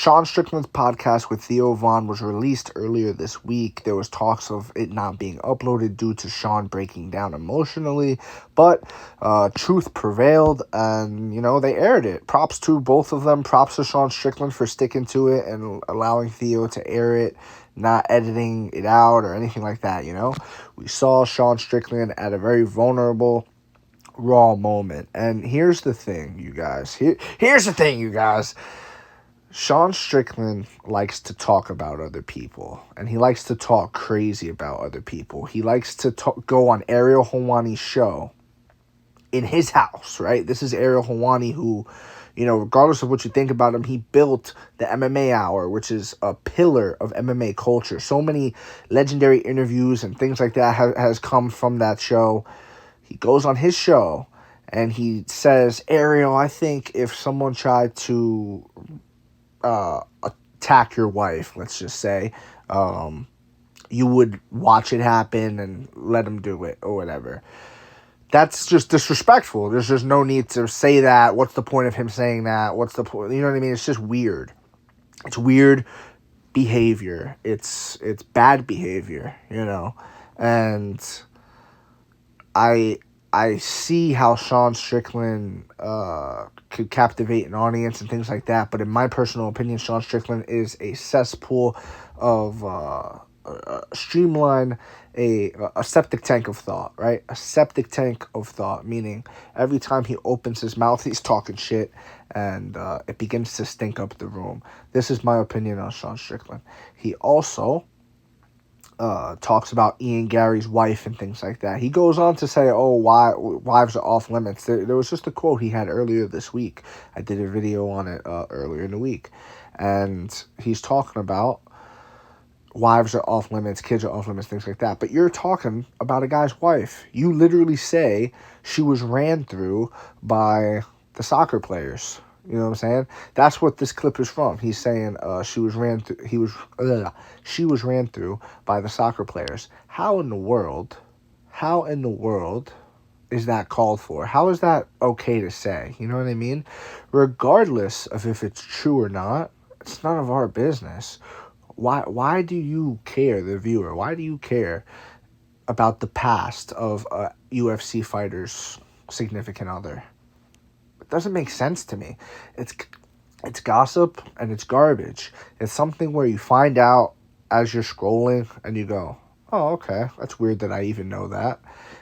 Sean Strickland's podcast with Theo was released earlier this week. There was talks of it not being uploaded due to Sean breaking down emotionally, but truth prevailed, and, they aired it. Props to both of them. Props to Sean Strickland for sticking to it and allowing Theo to air it, not editing it out or anything like that, We saw Sean Strickland at a very vulnerable, raw moment. And here's the thing, you guys. Here's the thing, you guys. Sean Strickland likes to talk about other people, and he likes to talk crazy about other people. He likes to go on Ariel Helwani's show in his house, right? This is Ariel Helwani who, regardless of what you think about him, he built the MMA Hour, which is a pillar of MMA culture. So many legendary interviews and things like that has come from that show. He goes on his show, and he says, Ariel, I think if someone tried to attack your wife, let's just say, you would watch it happen and let him do it or whatever. That's just disrespectful. There's just no need to say that. What's the point of him saying that? What's the point? You know what I mean? It's just weird. It's weird behavior. It's bad behavior, and I see how Sean Strickland could captivate an audience and things like that, but in my personal opinion, Sean Strickland is a cesspool of a septic tank of thought, right? A septic tank of thought, meaning every time he opens his mouth, he's talking shit, and it begins to stink up the room. This is my opinion on Sean Strickland. He also talks about Ian Gary's wife and things like that. He goes on to say, wives are off limits. There was just a quote he had earlier this week. I did a video on it earlier in the week. And he's talking about wives are off limits, kids are off limits, things like that. But you're talking about a guy's wife. You literally say she was ran through by the soccer players. You know what I'm saying? That's what this clip is from. He's saying she was ran through by the soccer players. How in the world is that called for? How is that okay to say? You know what I mean? Regardless of if it's true or not, it's none of our business. Why do you care, the viewer? Why do you care about the past of a UFC fighter's significant other? Doesn't make sense to me. It's gossip and it's garbage. It's something where you find out as you're scrolling and you go, oh, okay, that's weird that I even know that.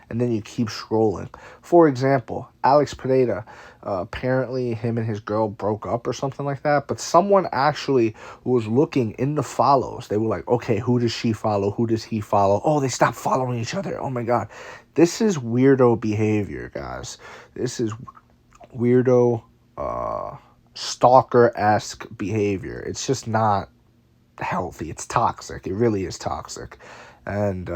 And then you keep scrolling. For example, Alex Pereira, apparently him and his girl broke up or something like that, but someone actually was looking in the follows. They were like, okay, who does she follow? Who does he follow? Oh, they stopped following each other. Oh my God. This is weirdo behavior, guys. This is weirdo, stalker-esque behavior. It's just not healthy. It's toxic. It really is toxic. And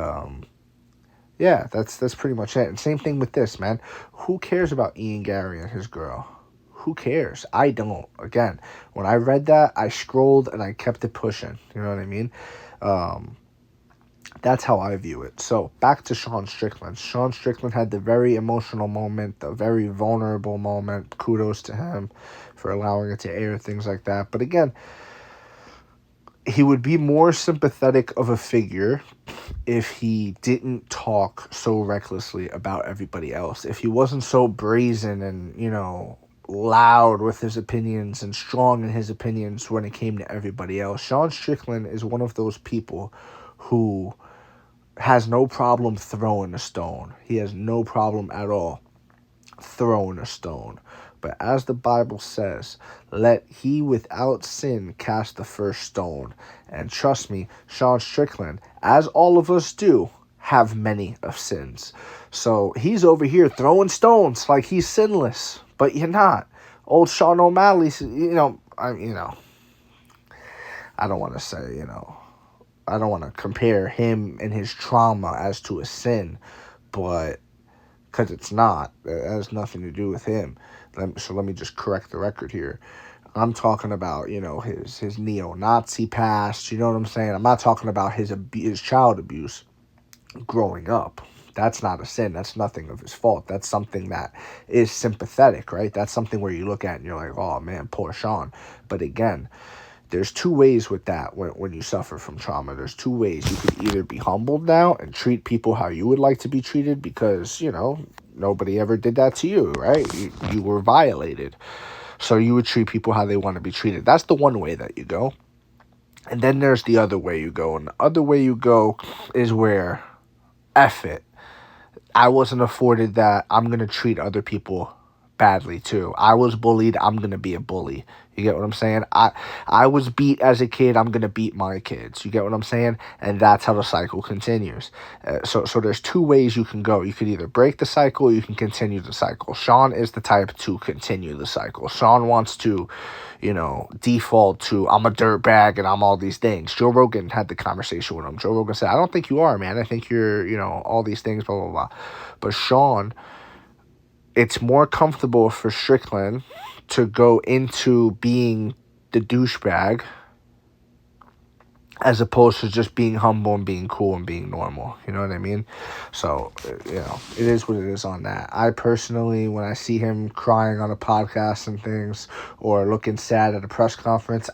yeah, that's pretty much it. And same thing with this, man. Who cares about Ian Gary and his girl? Who cares? I don't. Again, when I read that, I scrolled and I kept it pushing. You know what I mean? That's how I view it. So, back to Sean Strickland. Sean Strickland had the very emotional moment, the very vulnerable moment. Kudos to him for allowing it to air, things like that. But again, he would be more sympathetic of a figure if he didn't talk so recklessly about everybody else. If he wasn't so brazen and, loud with his opinions and strong in his opinions when it came to everybody else. Sean Strickland is one of those people who has no problem throwing a stone. He has no problem at all throwing a stone. But as the Bible says, let he without sin cast the first stone. And trust me, Sean Strickland, as all of us do, have many of sins. So he's over here throwing stones like he's sinless. But you're not. Old Sean O'Malley, I don't want to say, I don't want to compare him and his trauma as to a sin, but because it's not. It has nothing to do with him. So let me just correct the record here. I'm talking about, his neo-Nazi past. You know what I'm saying? I'm not talking about his child abuse growing up. That's not a sin. That's nothing of his fault. That's something that is sympathetic, right? That's something where you look at and you're like, oh, man, poor Sean. But again, there's two ways with that when you suffer from trauma. There's two ways. You could either be humbled now and treat people how you would like to be treated because, nobody ever did that to you, right? You were violated. So you would treat people how they want to be treated. That's the one way that you go. And then there's the other way you go. And the other way you go is where, F it. I wasn't afforded that. I'm going to treat other people badly too. I was bullied. I'm going to be a bully. You get what I'm saying? I was beat as a kid. I'm going to beat my kids. You get what I'm saying? And that's how the cycle continues. So there's two ways you can go. You could either break the cycle or you can continue the cycle. Sean is the type to continue the cycle. Sean wants to, default to I'm a dirtbag and I'm all these things. Joe Rogan had the conversation with him. Joe Rogan said, I don't think you are, man. I think you're, all these things, blah, blah, blah. But Sean, it's more comfortable for Strickland to go into being the douchebag as opposed to just being humble and being cool and being normal. You know what I mean? So, it is what it is on that. I personally, when I see him crying on a podcast and things or looking sad at a press conference,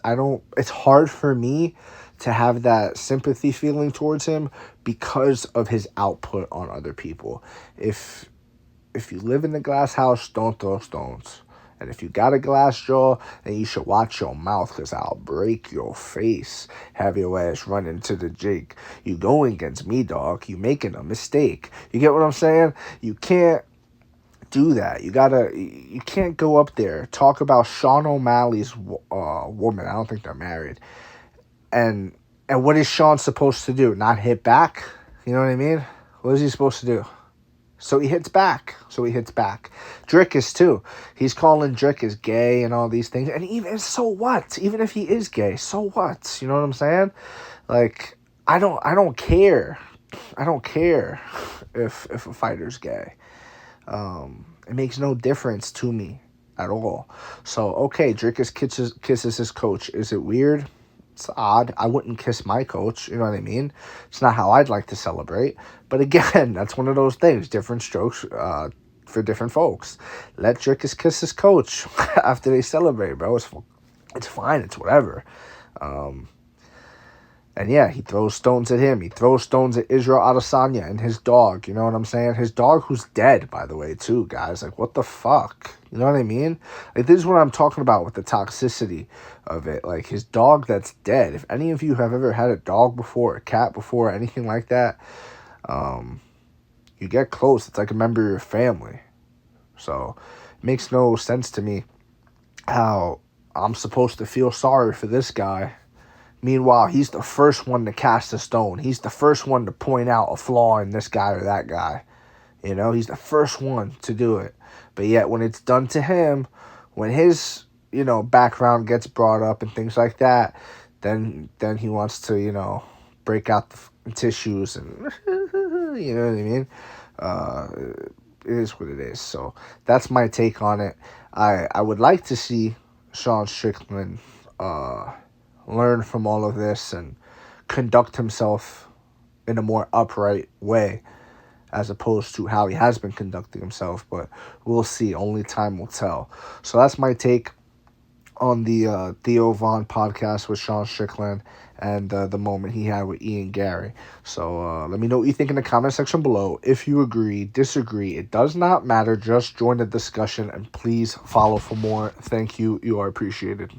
it's hard for me to have that sympathy feeling towards him because of his output on other people. If you live in the glass house, don't throw stones. And if you got a glass jaw, then you should watch your mouth because I'll break your face. Have your ass run into the Jake. You going against me, dog. You making a mistake. You get what I'm saying? You can't do that. You can't go up there, talk about Sean O'Malley's woman. I don't think they're married. And what is Sean supposed to do? Not hit back? You know what I mean? What is he supposed to do? So he hits back. Drick is too. He's calling Drick as gay and all these things. And even, so what? Even if he is gay, so what? You know what I'm saying? Like, I don't care. I don't care if a fighter's gay. It makes no difference to me at all. So, okay, Drick kisses his coach. Is it weird? It's odd. I wouldn't kiss my coach. You know what I mean? It's not how I'd like to celebrate. But again, that's one of those things. Different strokes for different folks. Let Drickus kiss his coach after they celebrate, bro. It's fine. It's whatever. And yeah, he throws stones at him. He throws stones at Israel Adesanya and his dog. You know what I'm saying? His dog who's dead, by the way, too, guys. Like, what the fuck? You know what I mean? Like, this is what I'm talking about with the toxicity of it. Like, his dog that's dead. If any of you have ever had a dog before, a cat before, anything like that, you get close. It's like a member of your family. So, it makes no sense to me how I'm supposed to feel sorry for this guy. Meanwhile, he's the first one to cast a stone. He's the first one to point out a flaw in this guy or that guy. He's the first one to do it. But yet, when it's done to him, when his, background gets brought up and things like that, then he wants to, break out the tissues and, you know what I mean? It is what it is. So that's my take on it. I would like to see Sean Strickland learn from all of this and conduct himself in a more upright way as opposed to how he has been conducting himself, but we'll see. Only time will tell. So that's my take on the Theo Von podcast with Sean Strickland and the moment he had with Ian Gary. So let me know what you think in the comment section below. If you agree, disagree, it does not matter. Just join the discussion and please follow for more. Thank you. You are appreciated.